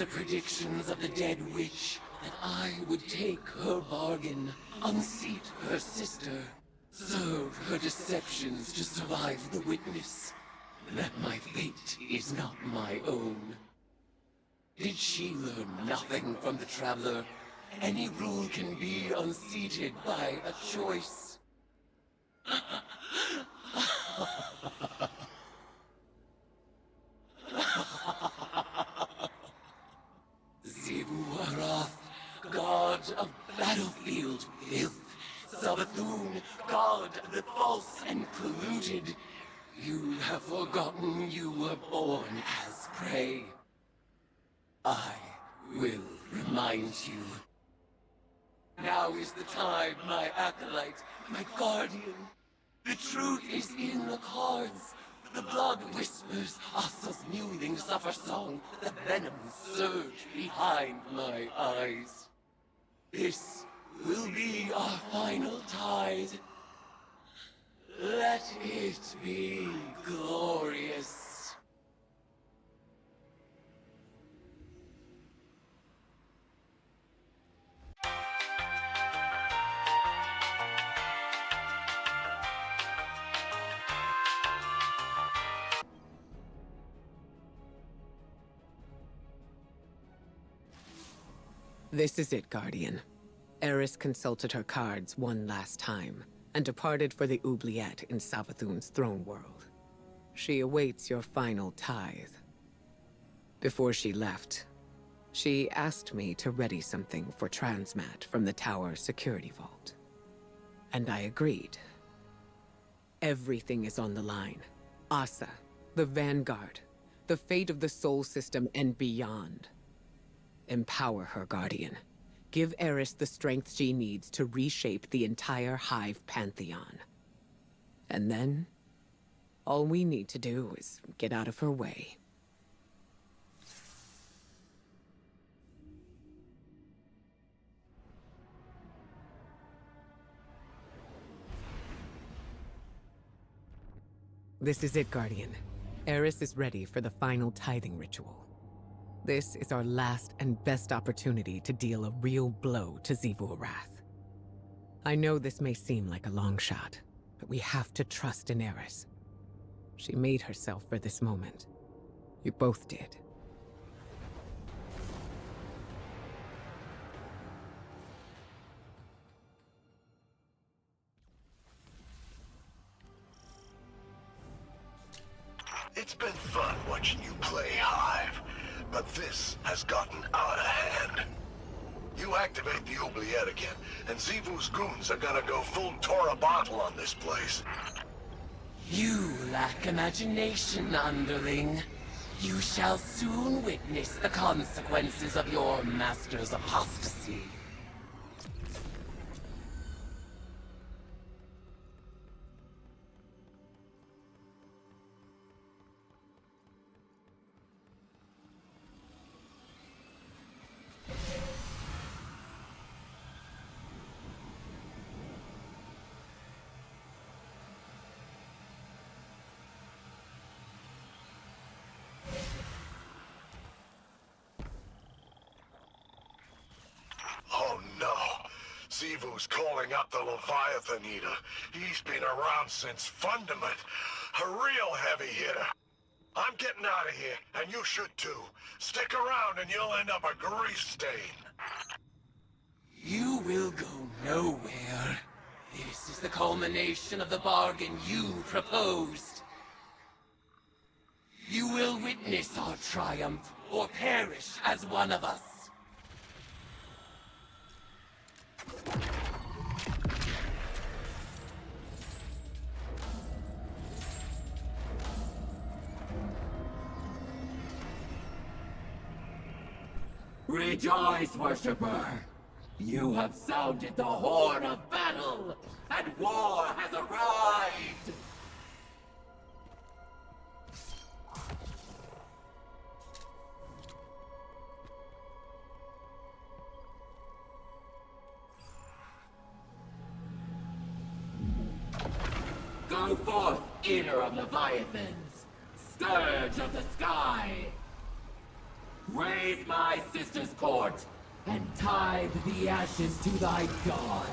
the predictions of the dead witch that I would take her bargain, unseat her sister, serve her deceptions to survive the witness, that my fate is not my own. Did she learn nothing from the Traveler? Any rule can be unseated by a choice. Xivu Arath, god of battlefield filth. Savathun, god of the false and polluted. You have forgotten you were born as prey. I will remind you. Now is the time, my acolyte, my guardian. The truth is in the cards. The blood whispers, Asa's mewling suffer song. The venom surge behind my eyes. This will be our final tide. Let it be glorious. This is it, Guardian. Eris consulted her cards one last time, and departed for the oubliette in Savathun's throne world. She awaits your final tithe. Before she left, she asked me to ready something for Transmat from the tower security vault. And I agreed. Everything is on the line. Asa, the Vanguard, the fate of the Sol System and beyond. Empower her, Guardian. Give Eris the strength she needs to reshape the entire Hive Pantheon. And then, all we need to do is get out of her way. This is it, Guardian. Eris is ready for the final tithing ritual. This is our last and best opportunity to deal a real blow to Xivu Arath. I know this may seem like a long shot, but we have to trust in Eris. She made herself for this moment. You both did. It's been fun watching you play, Hive. But this has gotten out of hand. You activate the oubliette again, and Xivu's goons are gonna go full Tora bottle on this place. You lack imagination, underling. You shall soon witness the consequences of your master's apostasy. Oh no! Xivu's calling up the Leviathan Eater. He's been around since Fundament. A real heavy hitter. I'm getting out of here, and you should too. Stick around and you'll end up a grease stain. You will go nowhere. This is the culmination of the bargain you proposed. You will witness our triumph, or perish as one of us. Rejoice, worshipper! You have sounded the horn of battle, and war has arrived! Go forth, eater of Leviathans! Scourge of the sky! Raise my sister's court, and tithe the ashes to thy god.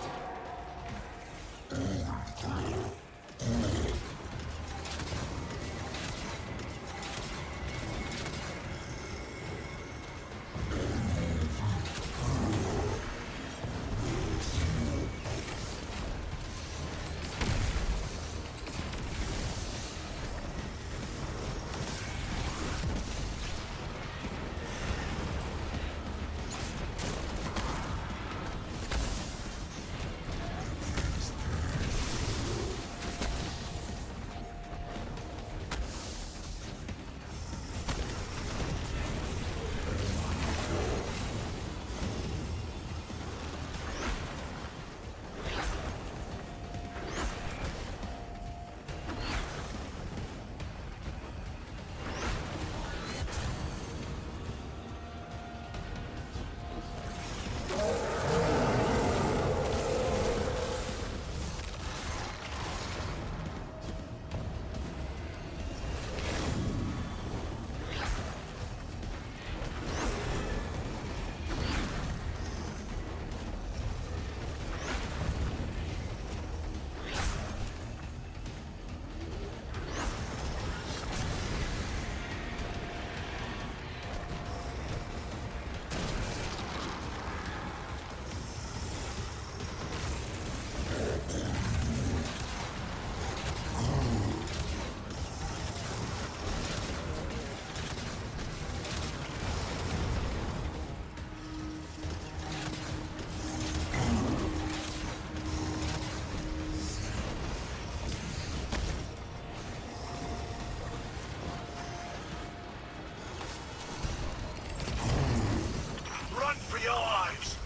Run for your lives!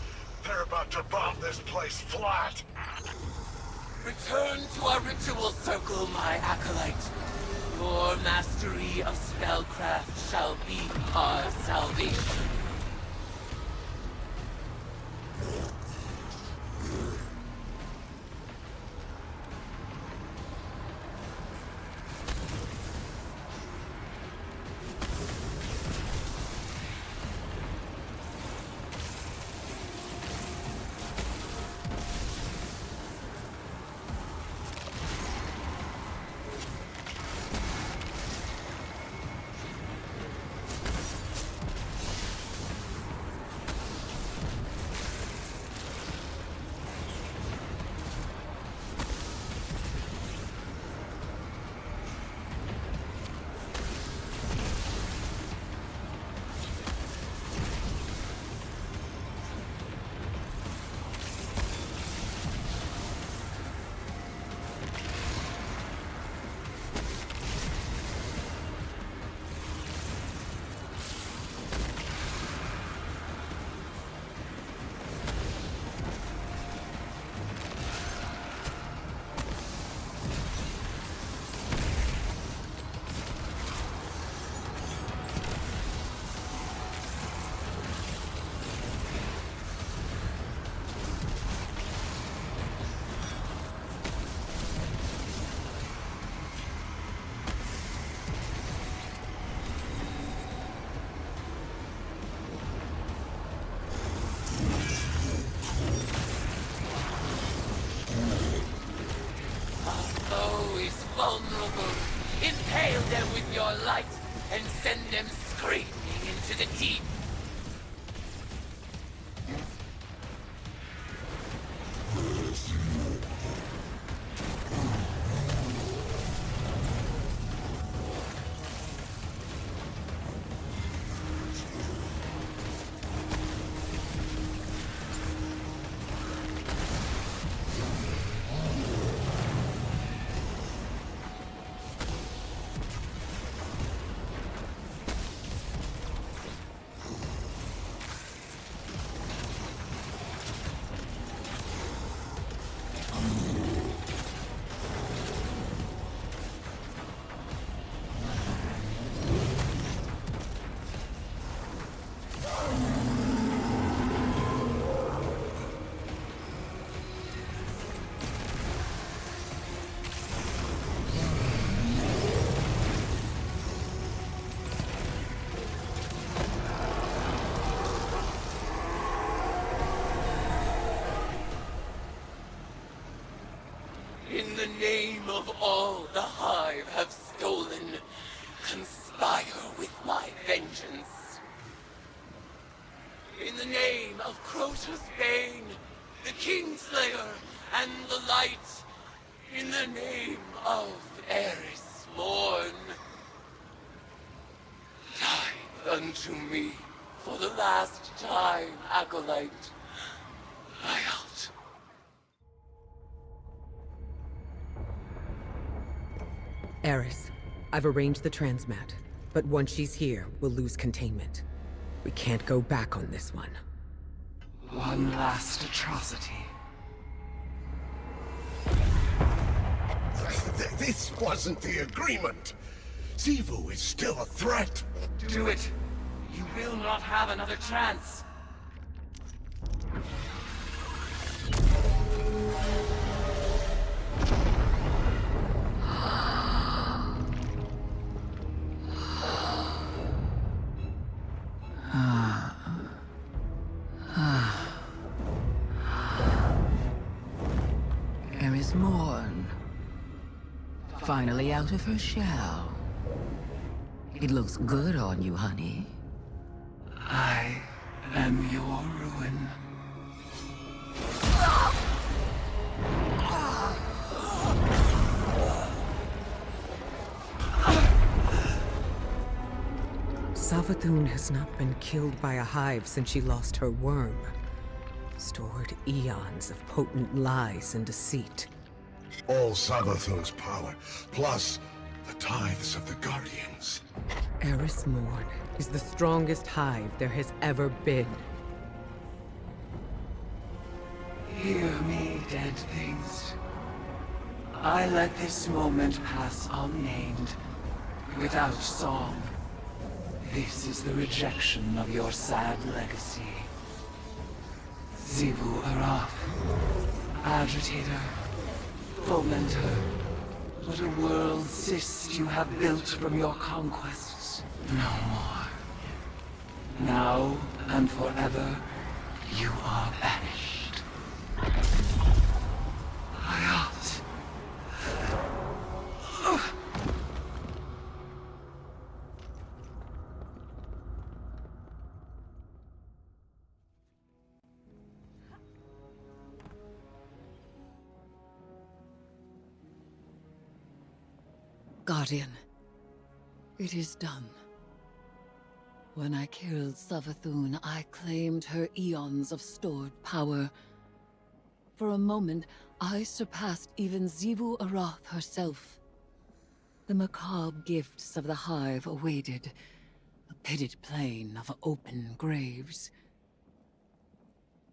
They're about to bomb this place flat! Return to our ritual circle, my acolyte. Your mastery of spellcraft shall be our salvation. Vulnerable. Impale them with your light and send them screaming into the deep. the name of all the Hive have stolen, conspire with my vengeance. In the name of Crota's Bane, the Kingslayer, and the Light, in the name of Eris Morn, tithe unto me for the last time, Acolyte. I out. Eris, I've arranged the transmat, but once she's here, we'll lose containment. We can't go back on this one. One last atrocity. This wasn't the agreement. Xivu is still a threat. Do it. You will not have another chance. Eris Morn. Finally out of her shell. It looks good on you, honey. I am your ruin. Savathun has not been killed by a hive since she lost her worm. Stored eons of potent lies and deceit. All Savathun's power, plus the tithes of the Guardians. Eris Morn is the strongest hive there has ever been. Hear me, dead things. I let this moment pass unnamed, without song. This is the rejection of your sad legacy. Xivu Arath, agitator, fomenter, what a world cyst you have built from your conquests. No more. Now and forever, you are banished. Hayat. Guardian, it is done. When I killed Savathun, I claimed her eons of stored power. For a moment, I surpassed even Xivu Arath herself. The macabre gifts of the Hive awaited, a pitted plain of open graves.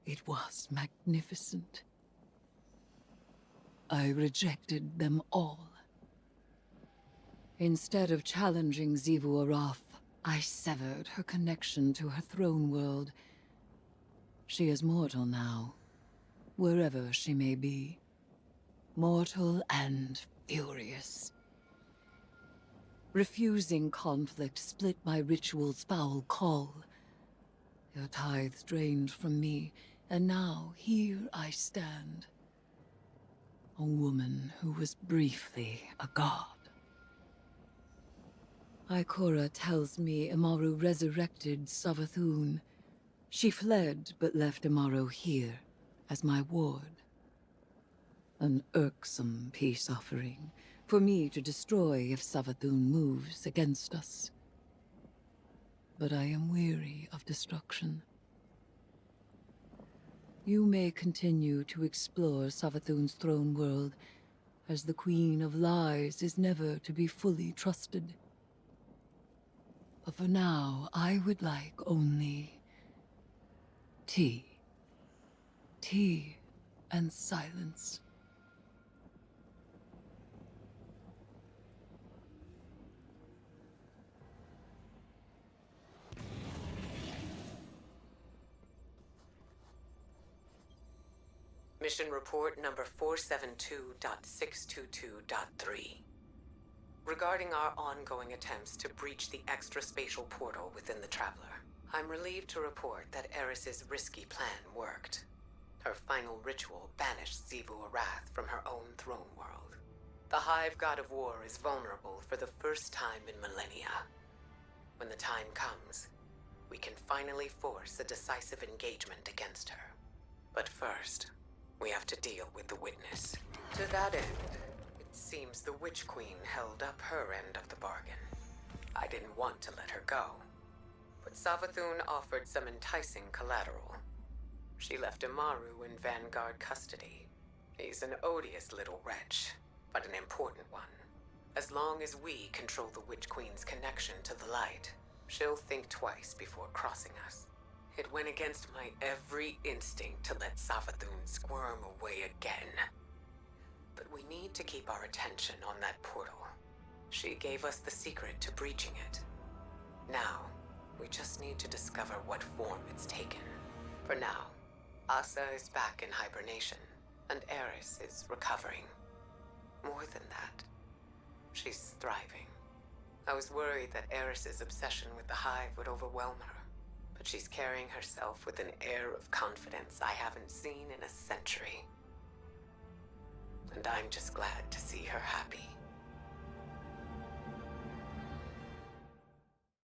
It was magnificent. I rejected them all. Instead of challenging Xivu Arath, I severed her connection to her throne world. She is mortal now, wherever she may be. Mortal and furious. Refusing conflict split my ritual's foul call. Your tithes drained from me, and now here I stand. A woman who was briefly a god. Ikora tells me Amaru resurrected Savathun. She fled, but left Amaru here, as my ward. An irksome peace offering, for me to destroy if Savathun moves against us. But I am weary of destruction. You may continue to explore Savathun's throne world, as the Queen of Lies is never to be fully trusted. But for now, I would like only tea. Tea and silence. Mission report number 472.622.3. Regarding our ongoing attempts to breach the extra-spatial portal within the Traveler, I'm relieved to report that Eris's risky plan worked. Her final ritual banished Xivu Arath from her own throne world. The Hive God of War is vulnerable for the first time in millennia. When the time comes, we can finally force a decisive engagement against her. But first, we have to deal with the Witness. To that end, it seems the Witch Queen held up her end of the bargain. I didn't want to let her go, but Savathun offered some enticing collateral. She left Amaru in Vanguard custody. He's an odious little wretch, but an important one. As long as we control the Witch Queen's connection to the light, she'll think twice before crossing us. It went against my every instinct to let Savathun squirm away again. But we need to keep our attention on that portal. She gave us the secret to breaching it. Now, we just need to discover what form it's taken. For now, Asa is back in hibernation, and Eris is recovering. More than that, she's thriving. I was worried that Eris's obsession with the Hive would overwhelm her, but she's carrying herself with an air of confidence I haven't seen in a century. And I'm just glad to see her happy.